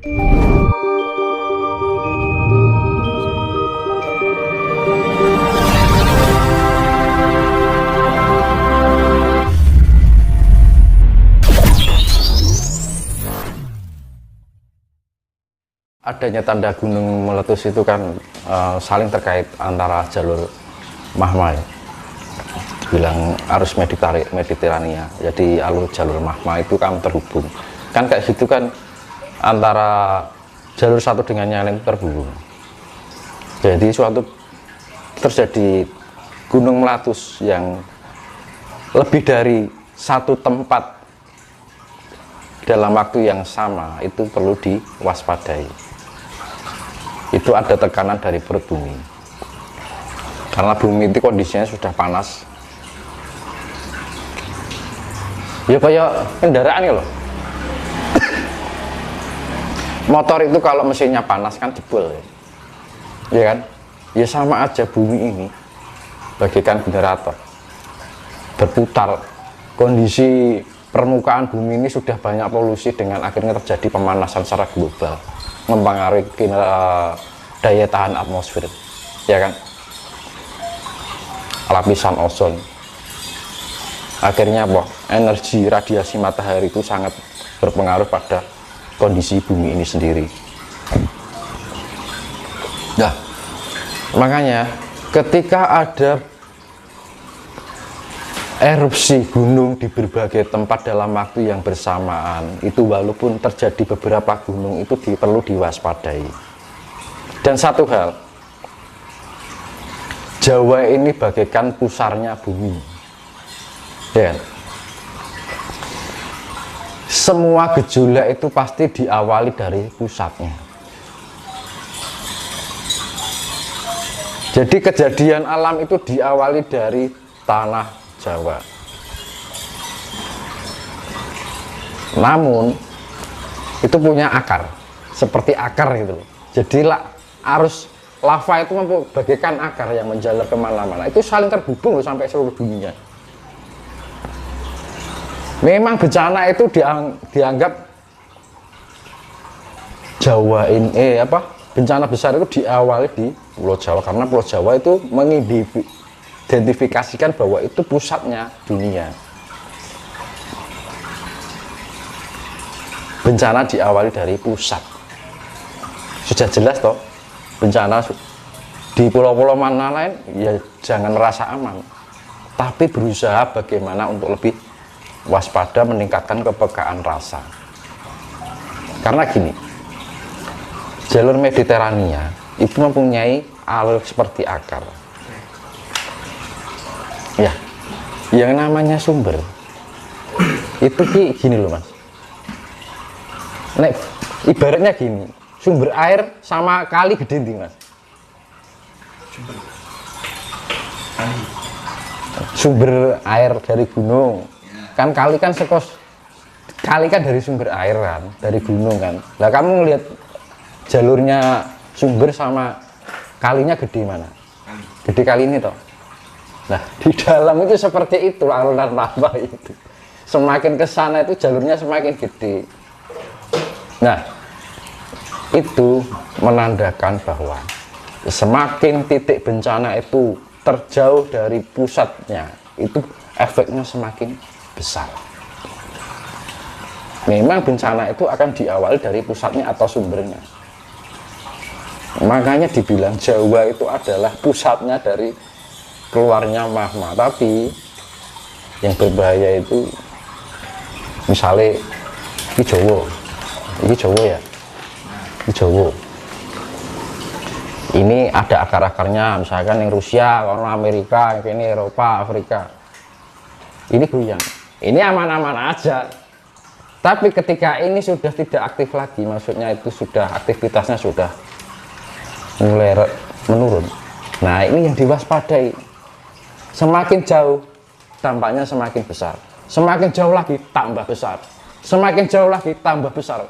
Adanya tanda gunung meletus itu kan saling terkait antara jalur magma ya. Bilang arus Mediterania, jadi jalur magma itu kan terhubung. Kan kayak gitu kan antara jalur satu dengan yang lain terhubung. Jadi suatu terjadi gunung meletus yang lebih dari satu tempat dalam waktu yang sama, itu perlu diwaspadai. Itu ada tekanan dari perut bumi, karena bumi itu kondisinya sudah panas ya, kayak kendaraan ya loh. Motor itu kalau mesinnya panas kan jebol ya kan, ya sama aja bumi ini bagaikan generator berputar. Kondisi permukaan bumi ini sudah banyak polusi, dengan akhirnya terjadi pemanasan secara global, mempengaruhi daya tahan atmosfer ya kan, lapisan ozon. Akhirnya energi radiasi matahari itu sangat berpengaruh pada kondisi bumi ini sendiri. Nah, makanya ketika ada erupsi gunung di berbagai tempat dalam waktu yang bersamaan, itu walaupun terjadi beberapa gunung itu perlu diwaspadai. Dan satu hal, Jawa ini bagaikan pusarnya bumi ya. Semua gejolak itu pasti diawali dari pusatnya. Jadi kejadian alam itu diawali dari tanah Jawa. Namun itu punya akar, seperti akar gitu loh. Jadi arus lava itu bagaikan akar yang menjalar kemana-mana. Itu saling terhubung loh sampai seluruh dunia. Memang bencana itu dianggap Jawa ini bencana besar itu diawali di Pulau Jawa, karena Pulau Jawa itu mengidentifikasikan bahwa itu pusatnya dunia. Bencana diawali dari pusat. Sudah jelas toh, bencana di pulau-pulau mana lain ya jangan merasa aman, tapi berusaha bagaimana untuk lebih waspada, meningkatkan kepekaan rasa. Karena gini, jalur Mediterania itu mempunyai alur seperti akar ya, yang namanya sumber itu gini loh mas. Ibaratnya gini, sumber air sama kali gede nih mas. Sumber air dari gunung kan, kali kan kali kan dari sumber air kan, dari gunung kan. Nah kamu ngelihat jalurnya sumber sama kalinya gede mana? Gede kali ini toh. Nah di dalam itu seperti itu aliran lava itu. Semakin ke sana itu jalurnya semakin gede. Nah itu menandakan bahwa semakin titik bencana itu terjauh dari pusatnya, itu efeknya semakin besar. Memang bencana itu akan diawali dari pusatnya atau sumbernya. Makanya dibilang Jawa itu adalah pusatnya dari keluarnya magma. Tapi yang berbahaya itu misalnya ini Jawa ya, ini Jawa. Ini ada akar-akarnya, misalkan yang Rusia, orang Amerika, yang ini Eropa, Afrika. Ini goyang. Ini aman-aman aja. Tapi ketika ini sudah tidak aktif lagi, maksudnya itu sudah aktivitasnya sudah mulai menurun. Nah ini yang diwaspadai. Semakin jauh dampaknya semakin besar. Semakin jauh lagi tambah besar. Semakin jauh lagi tambah besar.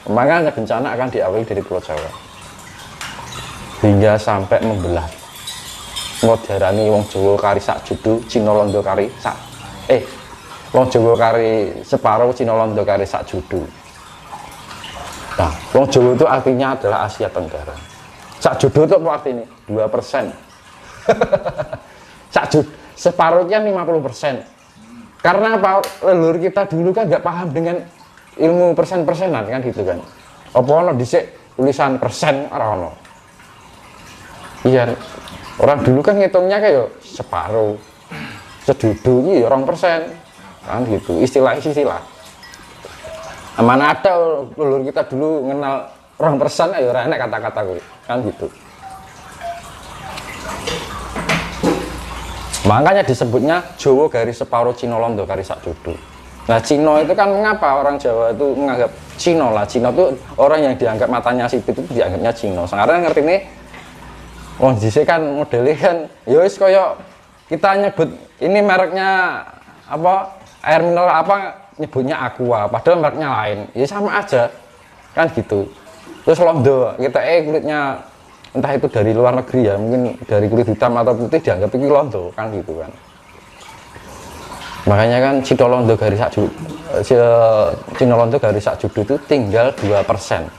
Makanya bencana akan diawali dari Pulau Jawa hingga sampai membelah. Ngodarani wong Jawa kari sak judu, Cina Londo kari sak wong Jawa kari separuh, Cina Londo kari sak judu. Nah, wong Jawa itu artinya adalah Asia Tenggara. Sak jodoh itu apa artinya? 2%. Separuhnya 50%. Karena apa? Leluhur kita dulu kan nggak paham dengan ilmu persen-persenan kan gitu kan. Apa ono dhisik tulisan persen ora ono. Iya, orang dulu kan ngitungnya kayak separuh. Sedudu iki 2%. Kan gitu, istilah. Mana ada leluhur kita dulu mengenal 2%, ayo ora enak kata-kata gue kan gitu. Makanya disebutnya Jawa garis separuh Cina Londo garis sak jodoh. Nah, Cina itu kan mengapa orang Jawa itu menganggap Cina lah. Cina itu orang yang dianggap matanya sipit itu dianggapnya Cina. Sekarang ngerti nih, wong dhisik kan modelnya kan ya wis koyo kita nyebut ini mereknya apa air mineral apa nyebutnya Aqua padahal mereknya lain ya sama aja kan gitu. Terus Londo kita kulitnya entah itu dari luar negeri ya, mungkin dari kulit hitam atau putih dianggap ini Londo kan gitu kan. Makanya kan Cina Londo garis sak jodoh itu tinggal 2%.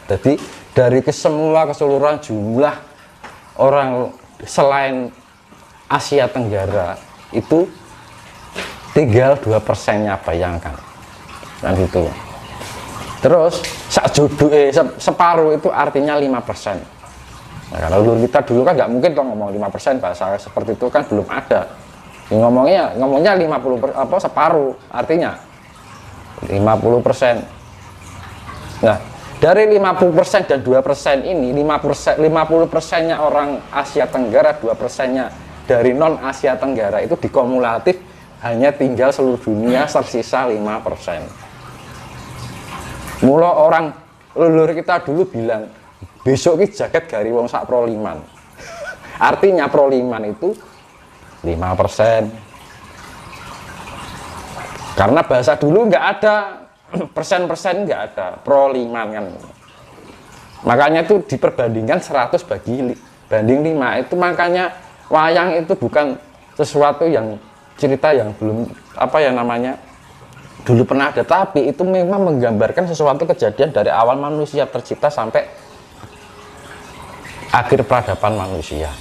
Jadi dari keseluruhan jumlah orang selain Asia Tenggara itu tinggal 2%-nya, bayangkan kan gitu. Terus sak jodoh separuh itu artinya 5%. Nah, kalau dulu kita dulu kan nggak mungkin toh ngomong 5%, bahasa seperti itu kan belum ada. Ngomongnya 50 apa separuh artinya 50%. Nah, dari 50% dan 2% ini 50%-nya orang Asia Tenggara, 2%-nya dari non Asia Tenggara itu dikumulatif hanya tinggal seluruh dunia tersisa 5%. Mula orang leluhur kita dulu bilang besok ini jaket gari wong sak proliman. Artinya proliman itu 5%. Karena bahasa dulu nggak ada persen-persen, nggak ada proliman kan. Makanya itu diperbandingkan 100 banding 5. Itu makanya wayang itu bukan sesuatu yang cerita yang belum apa ya namanya dulu pernah ada, tapi itu memang menggambarkan sesuatu kejadian dari awal manusia tercipta sampai akhir peradaban manusia.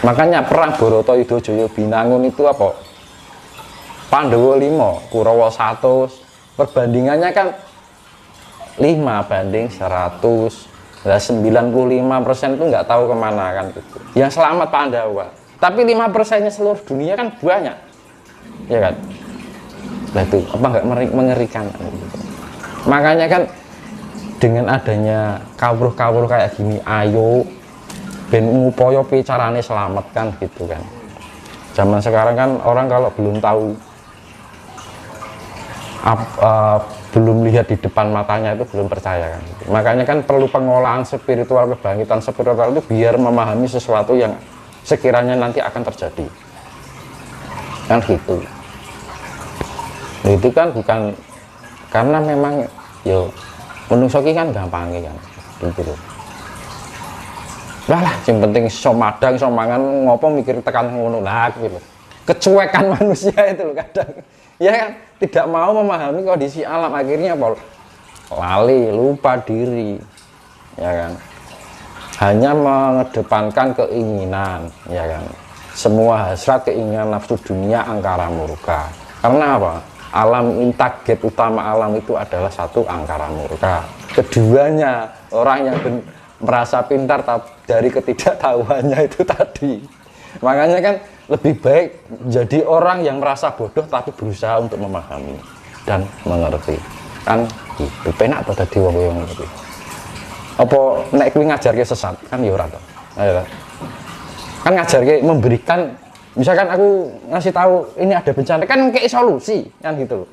Makanya perang Bharatayuda Jaya Binangun itu apa? Pandhawa 5, Kurawa 100. Perbandingannya kan 5 banding 100. Nah, 95% itu nggak tahu kemana kan gitu. Yang selamat Pandhawa. Tapi 5%-nya seluruh dunia kan banyak. Ya kan? Nah itu apa nggak mengerikan gitu. Makanya kan dengan adanya kawruh-kawruh kayak gini, ayo ben ngupaya piye carane selamatkan gitu kan. Zaman sekarang kan orang kalau belum tahu belum lihat di depan matanya itu belum percaya kan gitu. Makanya kan perlu pengolahan spiritual, kebangkitan spiritual itu biar memahami sesuatu yang sekiranya nanti akan terjadi kan gitu. Itu kan bukan karena memang yo menungso ki kan gampang kan gitu loh. Lah yang penting somadang somangan ngopo mikir tekan ngono lah gitu. Kecuekan manusia itu loh kadang. Ya kan tidak mau memahami kondisi alam, akhirnya apa? Lali, lupa diri. Ya kan. Hanya mengedepankan keinginan, ya kan. Semua hasrat, keinginan, nafsu dunia, angkara murka. Karena apa? Target utama alam itu adalah satu, angkara murka. Keduanya, orang yang merasa pintar dari ketidaktahuannya itu tadi. Makanya kan lebih baik jadi orang yang merasa bodoh tapi berusaha untuk memahami dan mengerti. Kan itu penak atau tadi wong yang ngerti. Apa nek kuwi ngajarke sesat kan ya ora to. Ayo. Kan ngajarke memberikan, misalkan aku ngasih tahu ini ada bencana kan kayak solusi kan gitu loh.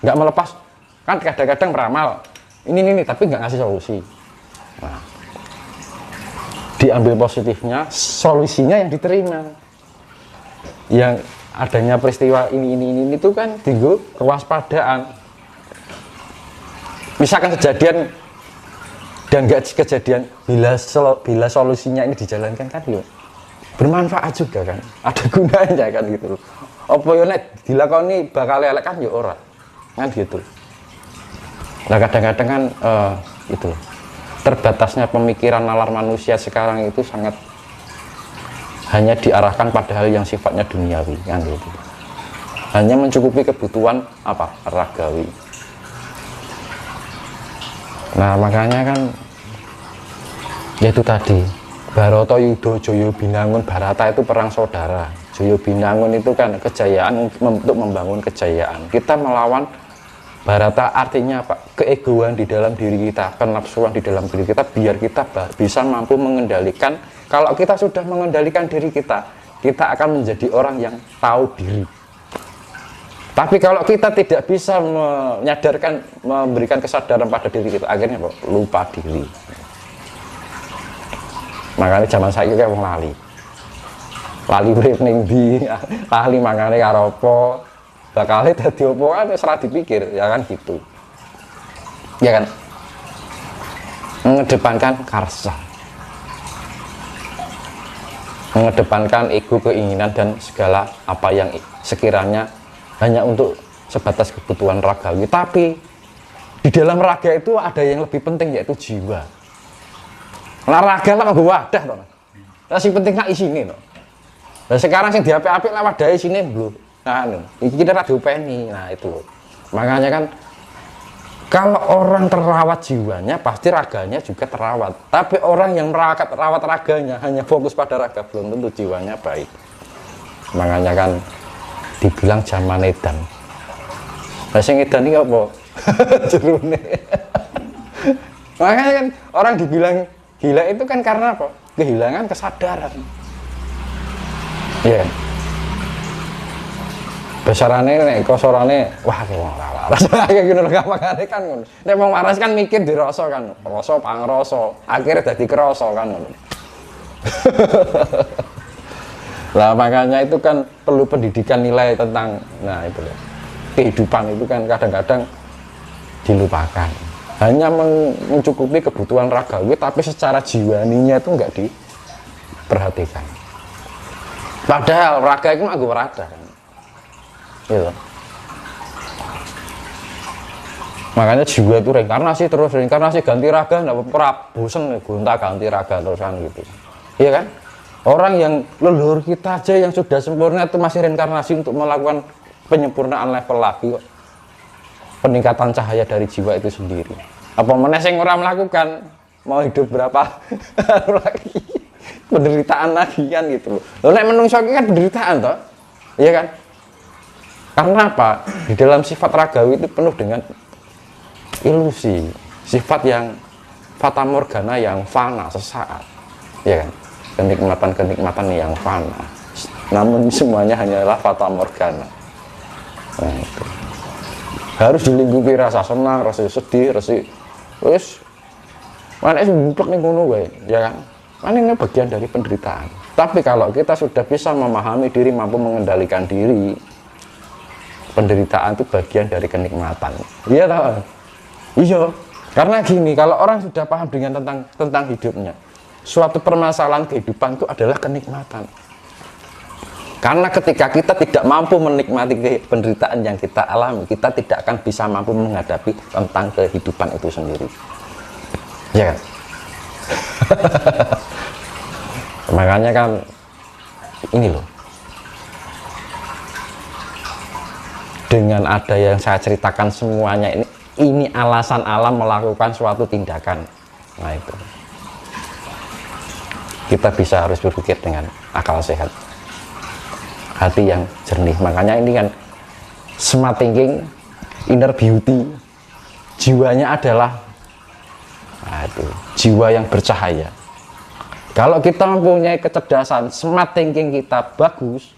Nggak melepas kan kadang-kadang beramal ini tapi nggak ngasih solusi. Nah, diambil positifnya, solusinya yang diterima. Yang adanya peristiwa ini itu kan tinggal kewaspadaan. Misalkan kejadian dan nggak kejadian, bila solusinya ini dijalankan kan yuk bermanfaat juga kan, ada gunanya kan gitu loh. Apa yo nek dilakoni bakal elek kan yo ora kan gitu. Nah kadang-kadang kan itu terbatasnya pemikiran nalar manusia sekarang itu sangat hanya diarahkan pada hal yang sifatnya duniawi kan gitu. Hanya mencukupi kebutuhan apa ragawi. Nah makanya kan yaitu tadi Barata Yudha Jaya Binangun, Barata itu perang saudara, Jaya Binangun itu kan kejayaan untuk membangun kejayaan. Kita melawan Barata artinya apa? Keegoan di dalam diri kita, kenafsuan di dalam diri kita, biar kita bisa mampu mengendalikan. Kalau kita sudah mengendalikan diri kita, kita akan menjadi orang yang tahu diri. Tapi kalau kita tidak bisa menyadarkan, memberikan kesadaran pada diri kita, akhirnya apa? Lupa diri. Makanya zaman saya kayak wong lali urip ning ndi, lali mangane karo apa, bakal dadi apa kan wis ora dipikir, ya kan gitu. Ya kan? Mengedepankan karsa. Mengedepankan ego, keinginan dan segala apa yang sekiranya hanya untuk sebatas kebutuhan ragawi. Tapi di dalam raga itu ada yang lebih penting, yaitu jiwa. Nah raga lah nggo wadah to. Lah sing penting nak isine to. Lah sekarang sing diapik-apik lah wadahe isine lho. Nah iki kita ra diopeni. Nah itu. Makanya kan kalau orang terawat jiwanya pasti raganya juga terawat. Tapi orang yang rawat raganya hanya fokus pada raga belum tentu jiwanya baik. Makanya kan dibilang zaman edan. Lah sing edan iki apa? Jerune. Makanya kan orang dibilang gila itu kan karena apa? Kehilangan kesadaran. Ya. Yeah. Besarane nek kosorane wah ki wong ora waras. Kayak ngono lho makane kan ngono. Nek wong waras kan mikir dirasa kan, rasa pangrasa, akhirnya dadi krasa kan ngono. Lah makanya itu kan perlu pendidikan nilai tentang nah itu loh. Kehidupan itu kan kadang-kadang dilupakan. Hanya mencukupi kebutuhan ragawi tapi secara jiwaninya itu enggak diperhatikan. Padahal raga itu mah rada kan. Gitu. Makanya jiwa itu reinkarnasi ganti raga enggak pernah bosen gonta ganti raga terusan gitu. Iya kan? Orang yang leluhur kita aja yang sudah sempurna itu masih reinkarnasi untuk melakukan penyempurnaan level lagi kok. Peningkatan cahaya dari jiwa itu sendiri. Apa meneh sing ora melakukan mau hidup berapa lagi penderitaan lagi kan gitu loh. Lho nek menungso iki kan penderitaan toh. Iya kan? Karena apa? Di dalam sifat ragawi itu penuh dengan ilusi, sifat yang fata morgana yang fana sesaat. Iya kan? Kenikmatan-kenikmatan yang fana. Namun semuanya hanyalah fata morgana. Nah, itu. Harus dilingkupi rasa senang, rasa sedih, rasa wis mana semplek ning ngono wae, ya kan? Ini bagian dari penderitaan. Tapi kalau kita sudah bisa memahami diri, mampu mengendalikan diri, penderitaan itu bagian dari kenikmatan. Iya tahu? Iya. Karena gini, kalau orang sudah paham dengan tentang hidupnya, suatu permasalahan kehidupan itu adalah kenikmatan. Karena ketika kita tidak mampu menikmati penderitaan yang kita alami, kita tidak akan bisa mampu menghadapi tentang kehidupan itu sendiri. Ya kan? Makanya kan ini loh. Dengan ada yang saya ceritakan semuanya ini alasan alam melakukan suatu tindakan. Nah itu. Kita bisa harus berpikir dengan akal sehat. Hati yang jernih. Makanya ini kan smart thinking, inner beauty, jiwanya adalah jiwa yang bercahaya. Kalau kita mempunyai kecerdasan, smart thinking kita bagus,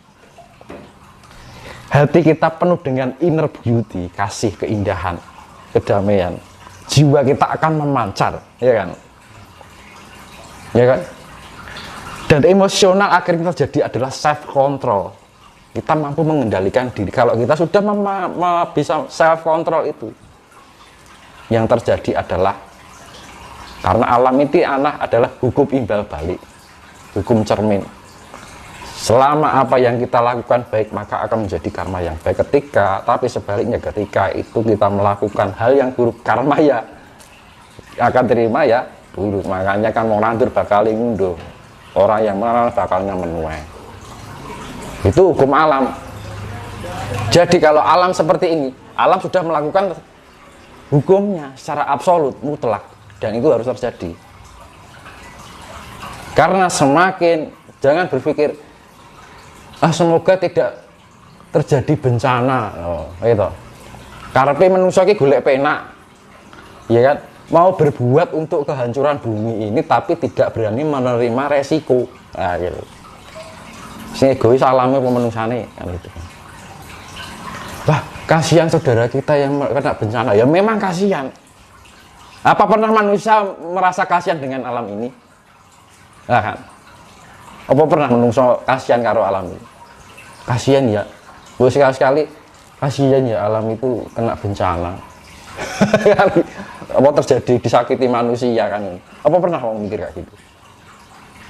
hati kita penuh dengan inner beauty, kasih, keindahan, kedamaian, jiwa kita akan memancar, ya kan? Ya kan? Dan emosional akhirnya terjadi adalah self control. Kita mampu mengendalikan diri. Kalau kita sudah bisa self control itu, yang terjadi adalah karena alam itu adalah hukum imbal balik, hukum cermin. selama apa yang kita lakukan baik maka akan menjadi karma yang baik. Tapi sebaliknya ketika itu kita melakukan hal yang buruk, karma ya akan terima ya buruk. Makanya kan mau nandur bakal ngunduh, orang yang menang bakalnya menuai. Itu hukum alam. Jadi kalau alam seperti ini, alam sudah melakukan hukumnya secara absolut, mutlak, dan itu harus terjadi. Karena semakin, jangan berpikir semoga tidak terjadi bencana, itu karepe menungso iki golek penak, ya kan, mau berbuat untuk kehancuran bumi ini tapi tidak berani menerima resiko. Nah gitu, sing egois alame pemenungsane kan gitu. Wah, kasihan saudara kita yang kena bencana. Ya memang kasihan. Apa pernah manusia merasa kasihan dengan alam ini? Nah kan, apa pernah menungso kasihan karo alam ini? Kasihan ya, bu sekali-sekali kasihan ya alam itu kena bencana. Apa terjadi disakiti manusia kan? Apa pernah kamu mikir kayak gitu?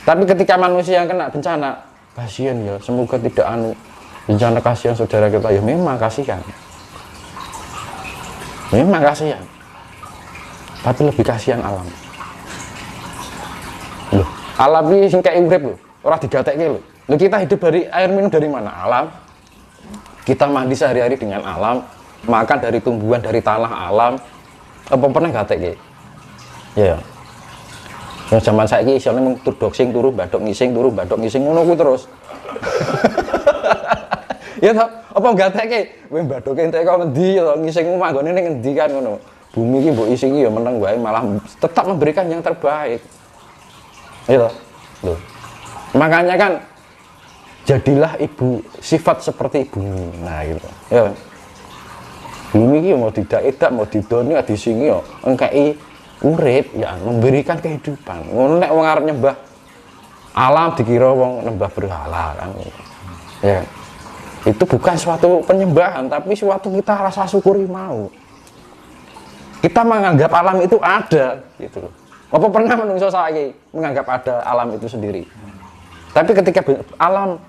Tapi ketika manusia yang kena bencana, kasihan ya, semoga tidak bencana, kasihan saudara kita. Ya memang kasihan, memang kasihan. Tapi lebih kasihan alam. Loh, alam ini sing kayak urip loh, orang digatekke loh. Loh, kita hidup dari air minum dari mana? Alam. Kita mandi sehari-hari dengan alam, makan dari tumbuhan, dari tanah alam. Apa pernah gatekke? Ya. Yang zaman saiki isine mung tur doxing turu badok ngising ngono ku terus. Ya toh, apa gatekke? Kowe badoke entek kok ngendi ya ngising manggone ning ngendi kan ngono. Bumi iki mbok isi iki ya meneng wae, malah tetap memberikan yang terbaik. Ya toh. Loh. Makanya kan jadilah ibu, sifat seperti bumi. Nah gitu ya, bumi ini mau tidak mau didoni disingi ya engkei urip ya, memberikan kehidupan. Ngono nek wong arep nyembah alam dikira wong nyembah berhala kan ya, itu bukan suatu penyembahan tapi suatu kita rasa syukuri mau. Kita menganggap alam itu ada gitu loh. Apa pernah menungso saiki menganggap ada alam itu sendiri? Tapi ketika alam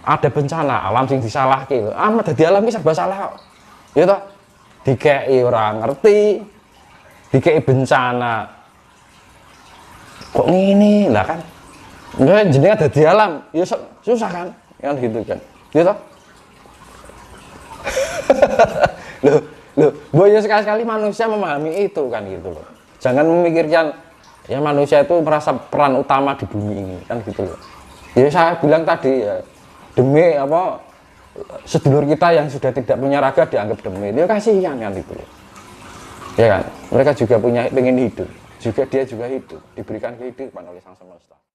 ada bencana, alam sing disalahke lho. Amat dadi alam iki serba salah kok. Ya toh? Dikei ora ngerti, dikei bencana. Kok ngene lah kan? Enggak jenenge dadi alam, ya susah kan? Kan gitu kan. Ya toh? Loh, ya sekali-kali manusia memahami itu kan gitu loh. Jangan memikirkan ya manusia itu merasa peran utama di bumi ini kan gitu loh. Ya saya bilang tadi ya, demi apa sedulur kita yang sudah tidak punya raga dianggap demi, dia kasihan kan itu ya kan, mereka juga punya pengen hidup juga, dia juga hidup diberikan kehidupan oleh Sang Semesta.